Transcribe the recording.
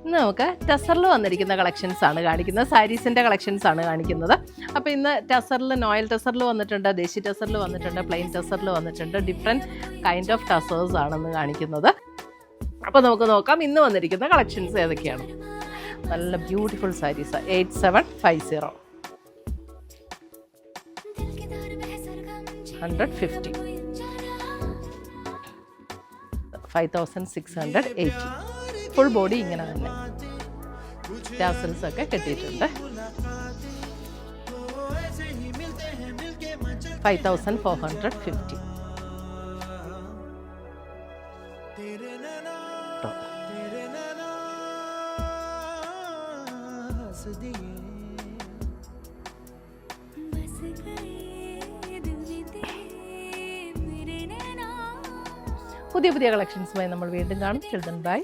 ഇന്ന് നമുക്ക് ടസറിൽ വന്നിരിക്കുന്ന കളക്ഷൻസ് ആണ് കാണിക്കുന്നത്. സാരീസിൻ്റെ കളക്ഷൻസ് ആണ് കാണിക്കുന്നത്. അപ്പോൾ ഇന്ന് ടസറിൽ നോയൽ ടസറിൽ വന്നിട്ടുണ്ട്, ദേശി ടസറിൽ വന്നിട്ടുണ്ട്, പ്ലെയിൻ ടസറിൽ വന്നിട്ടുണ്ട്. ഡിഫറെൻറ്റ് കൈൻഡ് ഓഫ് ടസേഴ്സ് ആണെന്ന് കാണിക്കുന്നത്. അപ്പോൾ നമുക്ക് നോക്കാം ഇന്ന് വന്നിരിക്കുന്ന കളക്ഷൻസ് ഏതൊക്കെയാണ്. നല്ല ബ്യൂട്ടിഫുൾ സാരീസ് 8750 150 5680 ഫുൾ ബോഡി ഇങ്ങനെ തന്നെ ടാസൽസ് ഒക്കെ കെട്ടിയിട്ടുണ്ട്. 5450. പുതിയ പുതിയ കളക്ഷൻസുമായി നമ്മൾ വീണ്ടും കാണും. Children by.